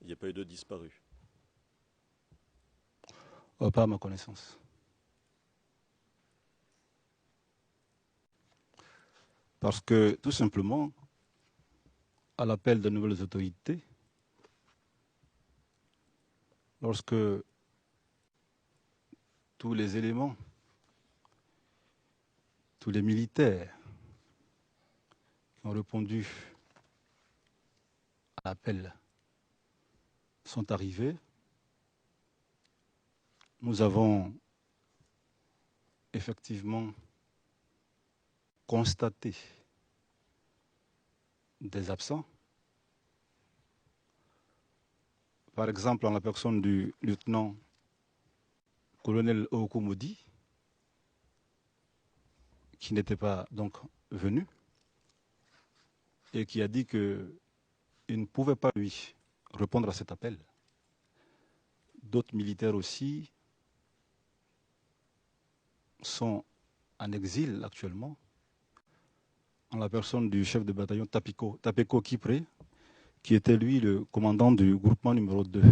Il n'y a pas eu de disparus. Pas à ma connaissance. Parce que, tout simplement, à l'appel de nouvelles autorités, lorsque tous les éléments, tous les militaires qui ont répondu à l'appel sont arrivés, nous avons effectivement constaté des absents. Par exemple, en la personne du lieutenant-colonel Okoumodi, qui n'était pas donc venu et qui a dit qu'il ne pouvait pas, lui, répondre à cet appel. D'autres militaires aussi sont en exil actuellement, en la personne du chef de bataillon Tapeko Kipré, qui était lui le commandant du groupement numéro 2.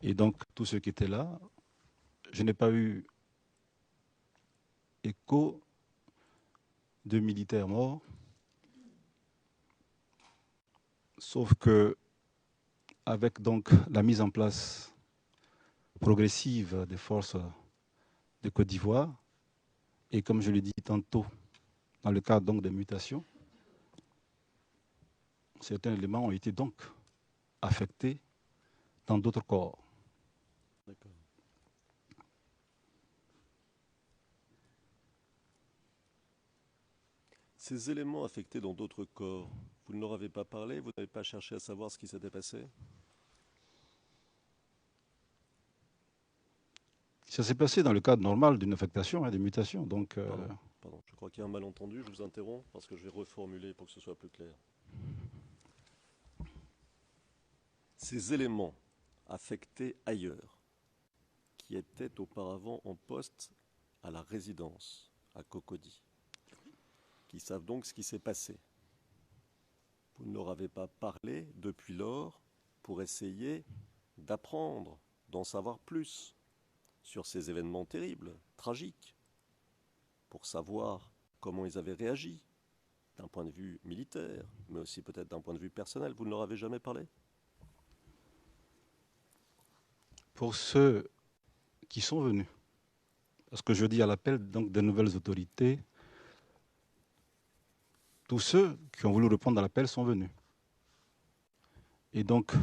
Et donc, tous ceux qui étaient là, je n'ai pas eu écho de militaires morts, sauf que avec donc la mise en place progressive des forces de Côte d'Ivoire, et comme je l'ai dit tantôt, dans le cadre donc des mutations, certains éléments ont été donc affectés dans d'autres corps. D'accord. Ces éléments affectés dans d'autres corps, vous ne leur avez pas parlé, vous n'avez pas cherché à savoir ce qui s'était passé? Ça s'est passé dans le cadre normal d'une affectation, des mutations. Donc, Pardon, je crois qu'il y a un malentendu, je vous interromps parce que je vais reformuler pour que ce soit plus clair. Ces éléments affectés ailleurs, qui étaient auparavant en poste à la résidence, à Cocody, qui savent donc ce qui s'est passé. Vous ne leur avez pas parlé depuis lors pour essayer d'apprendre, d'en savoir plus sur ces événements terribles, tragiques, pour savoir comment ils avaient réagi, d'un point de vue militaire, mais aussi peut-être d'un point de vue personnel. Vous ne leur avez jamais parlé? pour ceux qui sont venus, parce que je dis à l'appel donc des nouvelles autorités, tous ceux qui ont voulu répondre à l'appel sont venus. Et donc,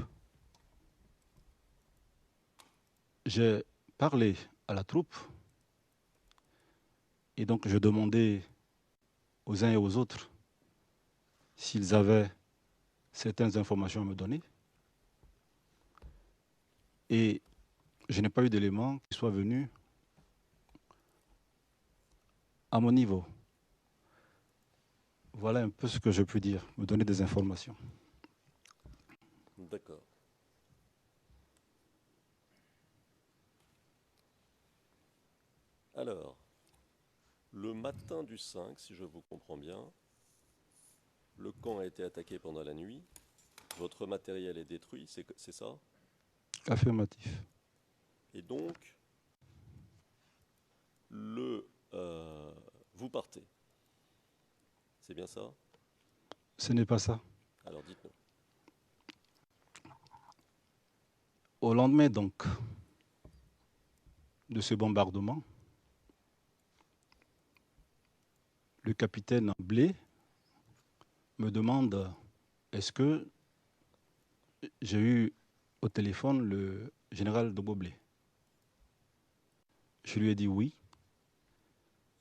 j'ai parlé à la troupe, et donc je demandais aux uns et aux autres s'ils avaient certaines informations à me donner. Et je n'ai pas eu d'éléments qui soient venus à mon niveau. Voilà un peu ce que je peux dire, me donner des informations. D'accord. Alors, le matin du 5, si je vous comprends bien, le camp a été attaqué pendant la nuit, votre matériel est détruit, c'est ça? Affirmatif. Et donc, vous partez. C'est bien ça? Ce n'est pas ça. Alors dites-nous. Au lendemain donc de ce bombardement, le capitaine Blé me demande est-ce que j'ai eu au téléphone le général Doboblé. Je lui ai dit oui.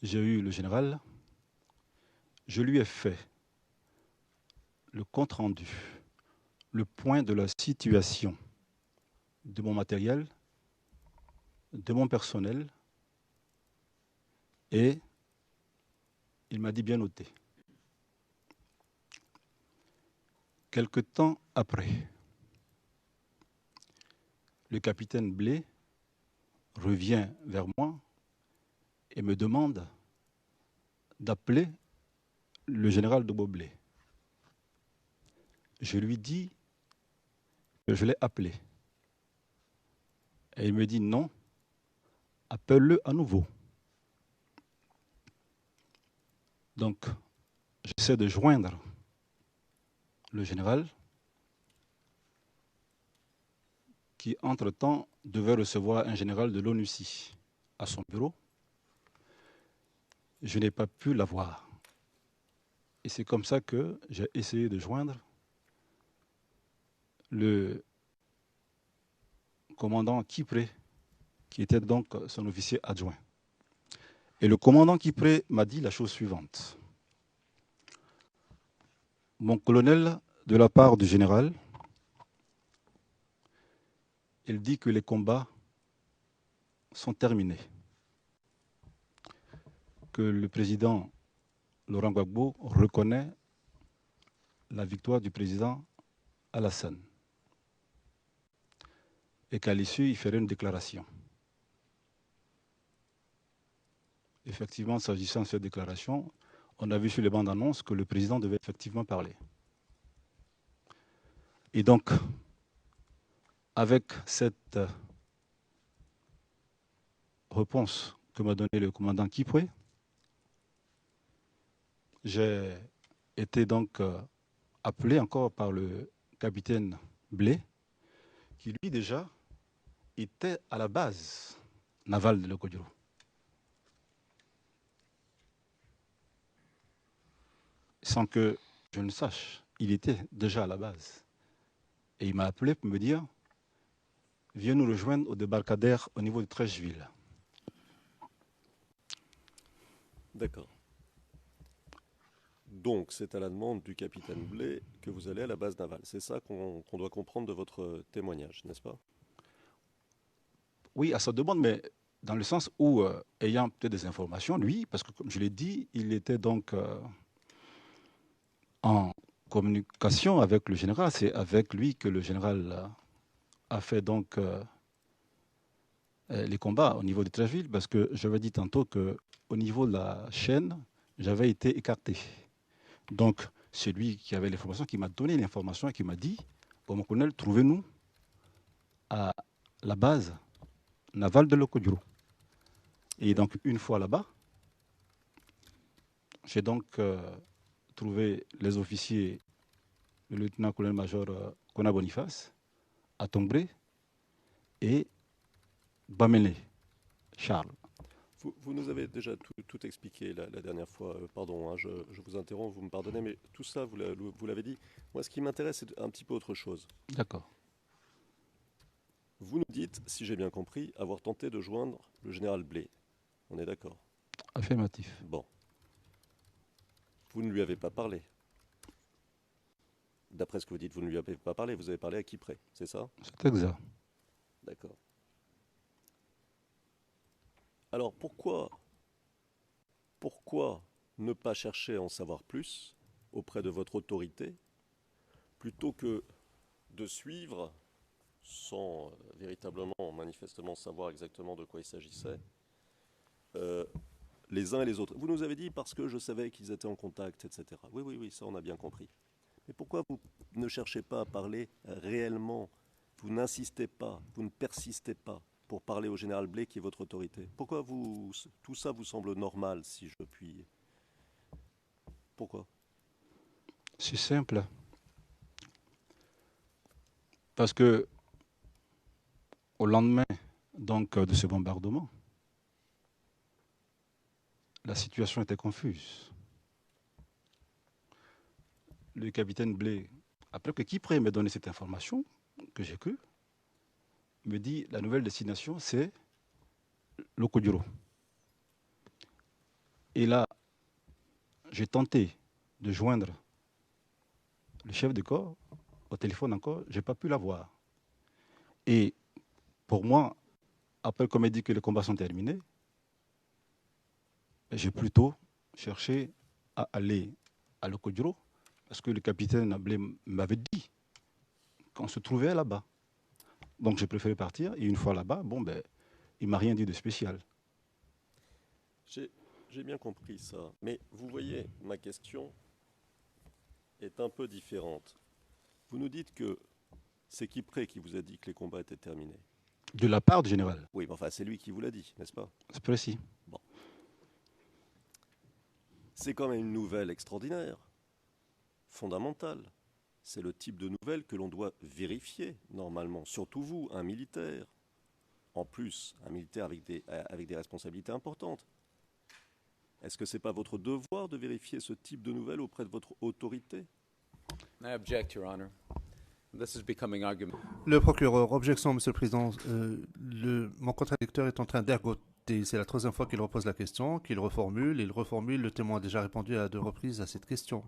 J'ai eu le général. Je lui ai fait le compte-rendu, le point de la situation de mon matériel, de mon personnel, et il m'a dit bien noté. Quelque temps après, le capitaine Blé revient vers moi et me demande d'appeler le général de Boblé. Je lui dis je l'ai appelé. Et il me dit non, appelle-le à nouveau. Donc, j'essaie de joindre le général qui, entre-temps, devait recevoir un général de l'ONUCI à son bureau. Je n'ai pas pu l'avoir. Et c'est comme ça que j'ai essayé de joindre le commandant Kipré, qui était donc son officier adjoint. Et le commandant Kipré m'a dit la chose suivante. Mon colonel, de la part du général, il dit que les combats sont terminés, que le président Laurent Gbagbo reconnaît la victoire du président Alassane et qu'à l'issue, il ferait une déclaration. Effectivement, s'agissant de cette déclaration, on a vu sur les bandes annonces que le président devait effectivement parler. Et donc, avec cette réponse que m'a donnée le commandant Kipré, j'ai été donc appelé encore par le capitaine Blé, qui lui déjà était à la base navale de Locodiro. Sans que je ne sache, il était déjà à la base. Et il m'a appelé pour me dire « Viens nous rejoindre au débarcadère au niveau de Trècheville ». D'accord. Donc, c'est à la demande du capitaine Blé que vous allez à la base navale. C'est ça qu'on doit comprendre de votre témoignage, n'est-ce pas? Oui, à sa demande, mais dans le sens où, ayant peut-être des informations, lui, parce que comme je l'ai dit, il était donc en communication avec le général. C'est avec lui que le général a fait donc les combats au niveau de Trècheville, parce que j'avais dit tantôt qu'au niveau de la chaîne, j'avais été écarté. Donc, c'est lui qui avait l'information, qui m'a donné l'information et qui m'a dit « Bon, mon colonel, trouvez-nous à la base navale de Locodiro ». Et donc, une fois là-bas, j'ai donc trouvé les officiers, le lieutenant-colonel-major Kona Boniface, à Tombré, et Bamene, Charles. Vous nous avez déjà tout expliqué la dernière fois. Pardon, hein, je vous interromps, vous me pardonnez, mais tout ça, vous l'avez dit. Moi, ce qui m'intéresse, c'est un petit peu autre chose. D'accord. Vous nous dites, si j'ai bien compris, avoir tenté de joindre le général Blé. On est d'accord? Affirmatif. Bon. Vous ne lui avez pas parlé. D'après ce que vous dites, vous ne lui avez pas parlé, vous avez parlé à Kipré, c'est ça? C'est exact. D'accord. Alors pourquoi ne pas chercher à en savoir plus auprès de votre autorité plutôt que de suivre sans véritablement, manifestement savoir exactement de quoi il s'agissait, les uns et les autres? Vous nous avez dit parce que je savais qu'ils étaient en contact, etc. Oui, oui, oui, ça on a bien compris. Mais pourquoi vous ne cherchez pas à parler réellement? Vous n'insistez pas, vous ne persistez pas pour parler au général Blé qui est votre autorité. Pourquoi tout ça vous semble normal, si je puis... Pourquoi? C'est simple. Parce que au lendemain donc, de ce bombardement, la situation était confuse. Le capitaine Blé, après que Kipré m'ait donné cette information, que j'ai crue, me dit la nouvelle destination, c'est Locodiro. Et là, j'ai tenté de joindre le chef de corps au téléphone encore, je n'ai pas pu l'avoir. Et pour moi, après qu'on m'ait dit que les combats sont terminés, j'ai plutôt cherché à aller à Locodiro parce que le capitaine Blé m'avait dit qu'on se trouvait là-bas. Donc j'ai préféré partir et une fois là-bas, bon ben, il m'a rien dit de spécial. J'ai bien compris ça. Mais vous voyez, ma question est un peu différente. Vous nous dites que C'est Kipré qui vous a dit que les combats étaient terminés. De la part du général. Oui, mais enfin, c'est lui qui vous l'a dit, n'est-ce pas? C'est précis. Bon. C'est quand même une nouvelle extraordinaire, fondamentale. C'est le type de nouvelle que l'on doit vérifier, normalement. Surtout vous, un militaire. En plus, un militaire avec des responsabilités importantes. Est-ce que ce n'est pas votre devoir de vérifier ce type de nouvelles auprès de votre autorité? I object, Your Honor. This is becoming argument. Le procureur, objection, Monsieur le Président. Mon contradicteur est en train d'ergoter. C'est la troisième fois qu'il repose la question, qu'il reformule. Il reformule. Le témoin a déjà répondu à 2 reprises à cette question.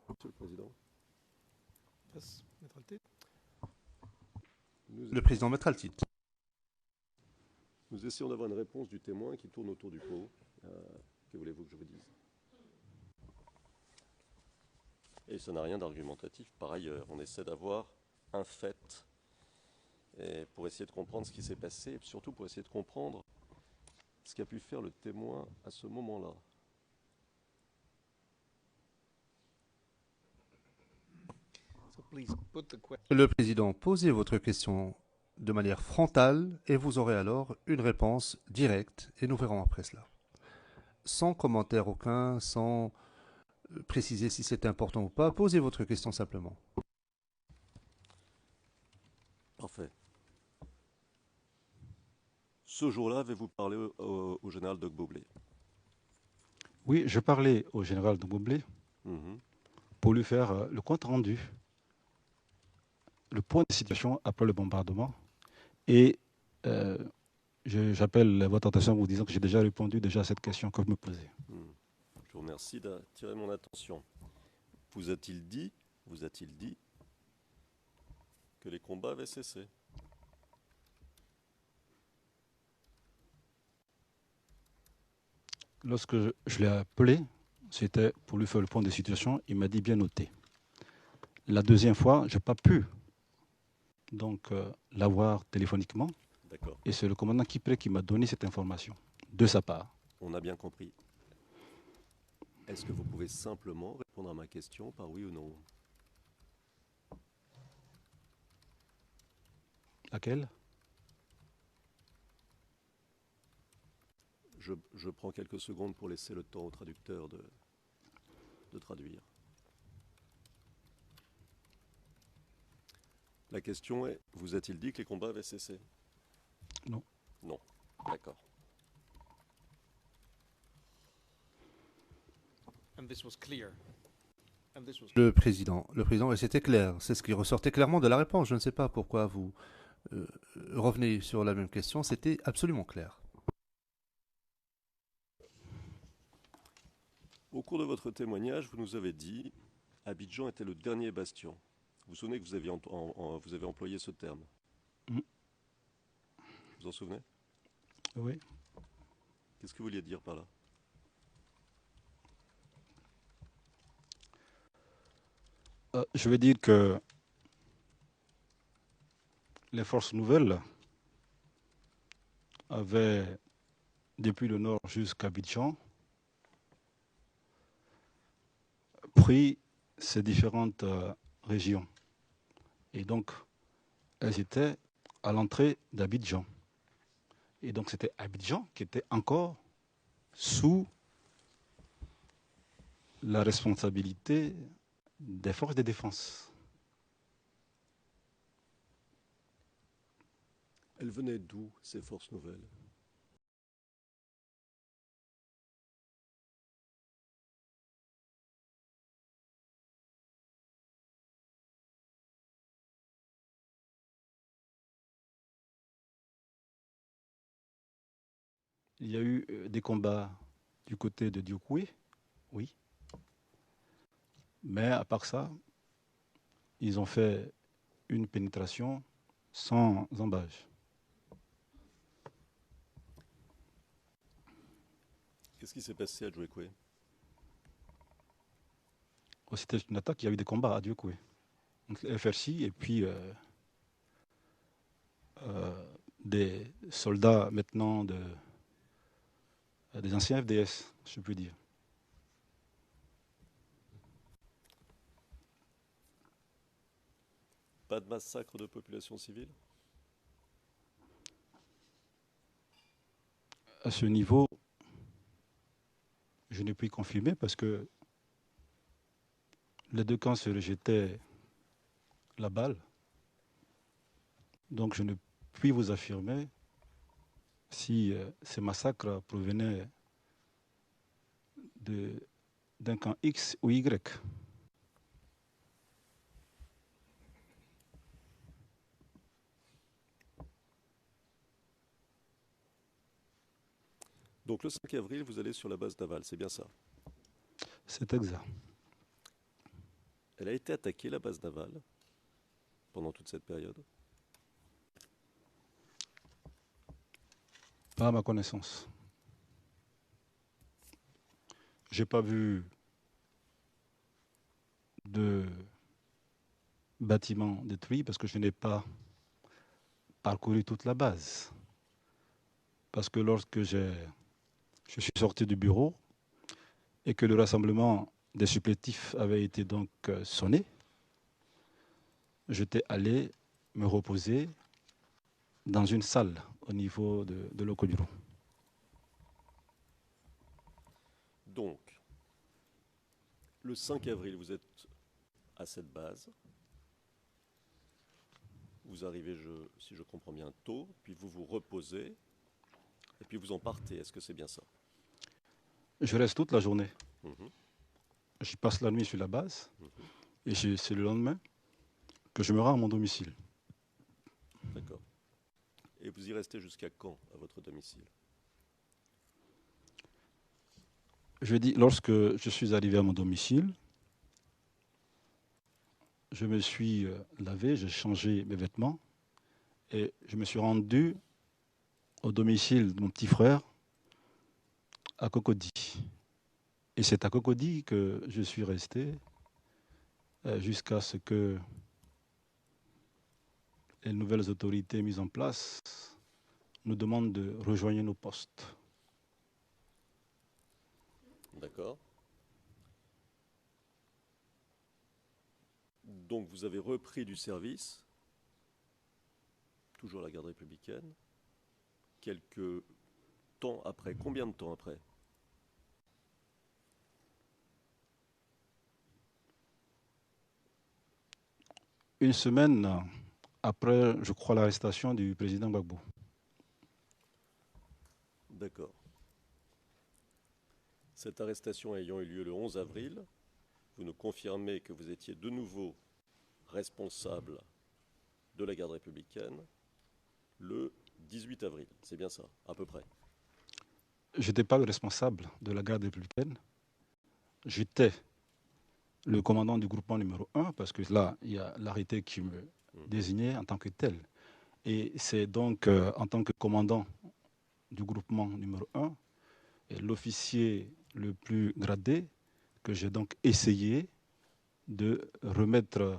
Monsieur le Président. Le Président mettra le titre. Nous essayons d'avoir une réponse du témoin qui tourne autour du pot. Que voulez-vous que je vous dise? Et ça n'a rien d'argumentatif par ailleurs. On essaie d'avoir un fait et pour essayer de comprendre ce qui s'est passé et surtout pour essayer de comprendre ce qu'a pu faire le témoin à ce moment-là. Le Président, posez votre question de manière frontale et vous aurez alors une réponse directe et nous verrons après cela. Sans commentaire aucun, sans préciser si c'est important ou pas, posez votre question simplement. Parfait. Ce jour-là, avez-vous parlé au général Doc Boblé? Oui, je parlais au général de Boblé pour lui faire le compte rendu, le point de situation après le bombardement. Et j'appelle votre attention en vous disant que j'ai déjà répondu à cette question que vous me posez. Je vous remercie d'attirer mon attention. Vous a-t-il dit que les combats avaient cessé? Lorsque je l'ai appelé, c'était pour lui faire le point de situation. Il m'a dit bien noté. La deuxième fois, je n'ai pas pu donc l'avoir téléphoniquement. D'accord. Et c'est le commandant Kipré qui m'a donné cette information de sa part. On a bien compris. Est-ce que vous pouvez simplement répondre à ma question par oui ou non? Laquelle? Je prends quelques secondes pour laisser le temps au traducteur de traduire. La question est, vous a-t-il dit que les combats avaient cessé? Non. Non. D'accord. Le Président, et c'était clair, c'est ce qui ressortait clairement de la réponse. Je ne sais pas pourquoi vous revenez sur la même question, c'était absolument clair. Au cours de votre témoignage, vous nous avez dit Abidjan était le dernier bastion. Vous vous souvenez que vous avez employé ce terme? Vous vous en souvenez? Oui. Qu'est-ce que vous vouliez dire par là? Je veux dire que les forces nouvelles avaient, depuis le nord jusqu'à Abidjan, pris ces différentes régions. Et donc, elles étaient à l'entrée d'Abidjan. Et donc, c'était Abidjan qui était encore sous la responsabilité des forces de défense. Elles venaient d'où, ces forces nouvelles? Il y a eu des combats du côté de Diokoué, oui. Mais à part ça, ils ont fait une pénétration sans embâche. Qu'est-ce qui s'est passé à Diokoué? C'était une attaque, il y a eu des combats à Diokoué. Entre le FRC et puis des soldats maintenant des anciens FDS, je peux dire. Pas de massacre de population civile? À ce niveau, je ne puis confirmer parce que les deux camps se rejetaient la balle. Donc je ne puis vous affirmer si ces massacres provenaient d'un camp X ou Y. Donc le 5 avril, vous allez sur la base navale, c'est bien ça? C'est exact. Elle a été attaquée, la base navale, pendant toute cette période? Pas à ma connaissance. Je n'ai pas vu de bâtiment détruit parce que je n'ai pas parcouru toute la base. Parce que lorsque je suis sorti du bureau et que le rassemblement des supplétifs avait été donc sonné, j'étais allé me reposer dans une salle au niveau de l'Ocoduro. Donc, le 5 avril, vous êtes à cette base. Vous arrivez, si je comprends bien, tôt, puis vous vous reposez, et puis vous en partez. Est-ce que c'est bien ça? Je reste toute la journée. Mhm. Je passe la nuit sur la base, Mhm. et c'est le lendemain que je me rends à mon domicile. D'accord. Et vous y restez jusqu'à quand à votre domicile? Je dis, lorsque je suis arrivé à mon domicile, je me suis lavé, j'ai changé mes vêtements et je me suis rendu au domicile de mon petit frère à Cocody. Et c'est à Cocody que je suis resté jusqu'à ce que les nouvelles autorités mises en place nous demandent de rejoindre nos postes. D'accord. Donc vous avez repris du service, toujours à la garde républicaine, quelques temps après. Combien de temps après? Une semaine après, je crois, l'arrestation du président Gbagbo. D'accord. Cette arrestation ayant eu lieu le 11 avril, vous nous confirmez que vous étiez de nouveau responsable de la garde républicaine le 18 avril. C'est bien ça, à peu près? Je n'étais pas le responsable de la garde républicaine. J'étais le commandant du groupement numéro 1, parce que là, il y a l'arrêté qui me désignait en tant que tel. Et c'est donc en tant que commandant du groupement numéro 1, et l'officier le plus gradé, que j'ai donc essayé de remettre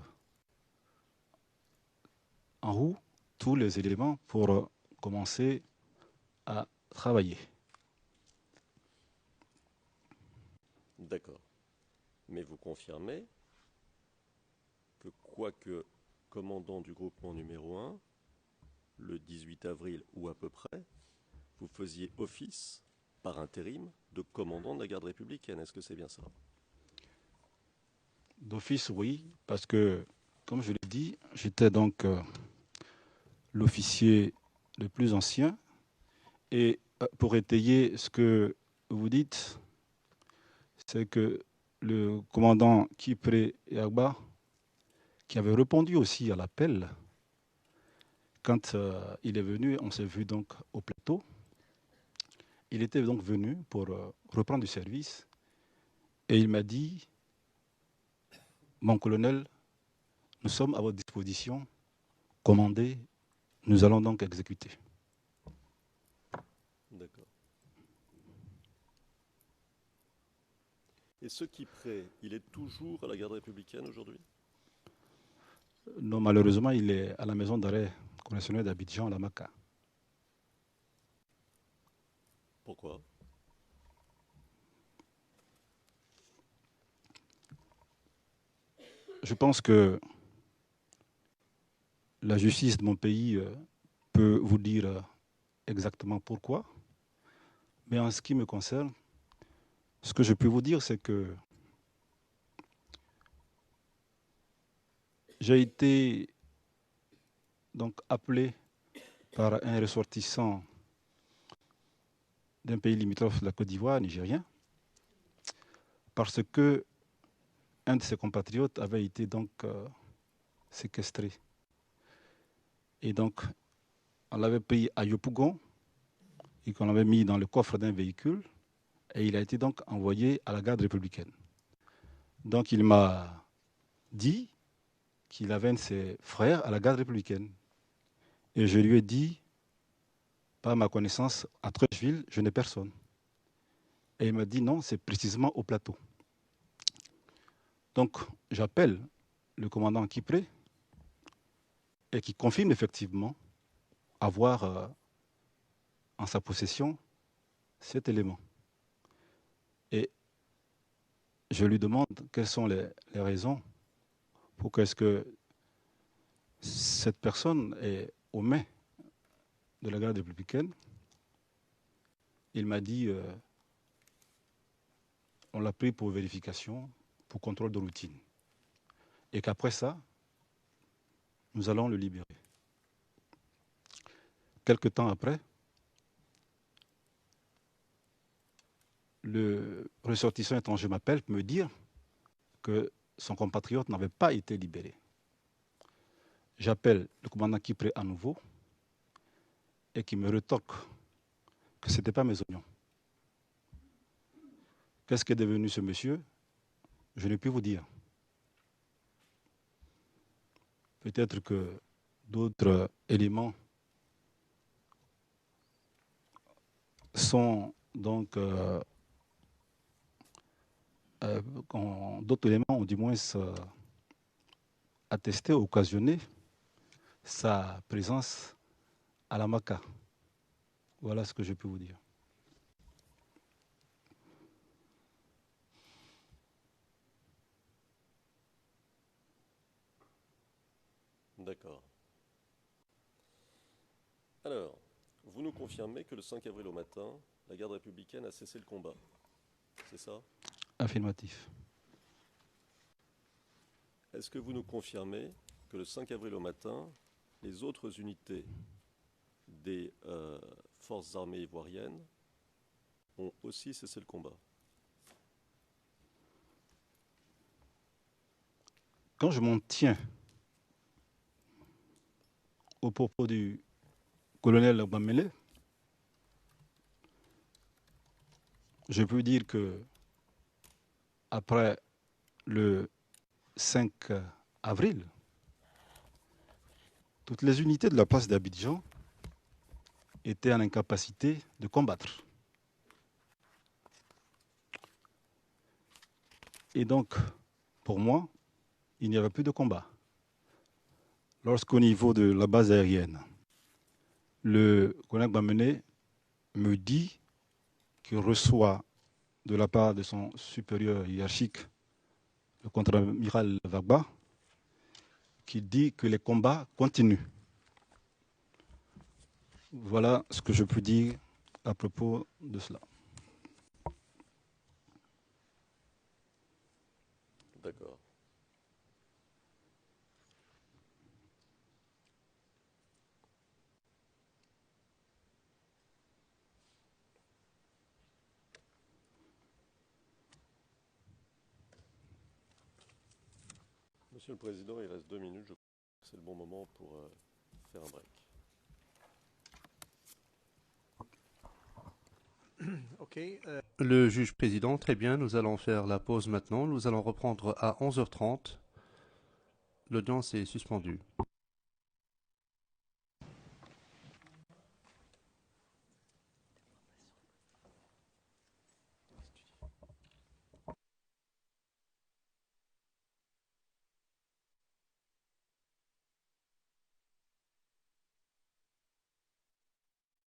en roue tous les éléments pour commencer à travailler. D'accord. Mais vous confirmez que quoique commandant du groupement numéro 1, le 18 avril ou à peu près, vous faisiez office par intérim de commandant de la garde républicaine. Est-ce que c'est bien ça? D'office, oui, parce que, comme je l'ai dit, j'étais donc l'officier le plus ancien. Et pour étayer ce que vous dites, c'est que le commandant Kipré Yagba, qui avait répondu aussi à l'appel, quand il est venu, on s'est vu donc au plateau. Il était donc venu pour reprendre du service et il m'a dit, mon colonel, nous sommes à votre disposition, commandez, nous allons donc exécuter. D'accord. Et ce Kipré, il est toujours à la garde républicaine aujourd'hui? Non, malheureusement, il est à la maison d'arrêt correctionnelle d'Abidjan, à la Maca. Pourquoi? Je pense que la justice de mon pays peut vous dire exactement pourquoi. Mais en ce qui me concerne, ce que je peux vous dire, c'est que j'ai été donc appelé par un ressortissant d'un pays limitrophe de la Côte d'Ivoire, nigérien, parce que un de ses compatriotes avait été donc séquestré. Et donc, on l'avait pris à Yopougon et qu'on l'avait mis dans le coffre d'un véhicule et il a été donc envoyé à la garde républicaine. Donc, il m'a dit qu'il avait un de ses frères à la garde républicaine. Et je lui ai dit, par ma connaissance, à Trècheville, je n'ai personne. Et il m'a dit non, c'est précisément au plateau. Donc, j'appelle le commandant Kipré et qui confirme effectivement avoir en sa possession cet élément. Et je lui demande quelles sont les raisons pour que cette personne est aux mains de la garde républicaine. Il m'a dit on l'a pris pour vérification, pour contrôle de routine. Et qu'après ça, nous allons le libérer. Quelque temps après, le ressortissant étranger m'appelle pour me dire que son compatriote n'avait pas été libéré. J'appelle le commandant Kipré à nouveau et qui me retorque que ce n'était pas mes oignons. Qu'est-ce qu'est devenu ce monsieur? Je ne puis vous dire. Peut-être que d'autres éléments sont donc d'autres éléments ont du moins attesté, occasionné sa présence à la Maka. Voilà ce que je peux vous dire. D'accord. Alors, vous nous confirmez que le 5 avril au matin, la garde républicaine a cessé le combat. C'est ça? Affirmatif. Est-ce que vous nous confirmez que le 5 avril au matin, les autres unités des forces armées ivoiriennes ont aussi cessé le combat? Quand je m'en tiens au propos du colonel Bamele, je peux dire que après le 5 avril, toutes les unités de la place d'Abidjan étaient en incapacité de combattre. Et donc, pour moi, il n'y avait plus de combat. Lorsqu'au niveau de la base aérienne, le colonel Bamene me dit qu'il reçoit de la part de son supérieur hiérarchique, le contre-amiral Vagba, qui dit que les combats continuent. Voilà ce que je peux dire à propos de cela. D'accord. Monsieur le Président, il reste 2 minutes. Je crois que c'est le bon moment pour faire un break. Le juge président, très bien, nous allons faire la pause maintenant. Nous allons reprendre à 11h30. L'audience est suspendue.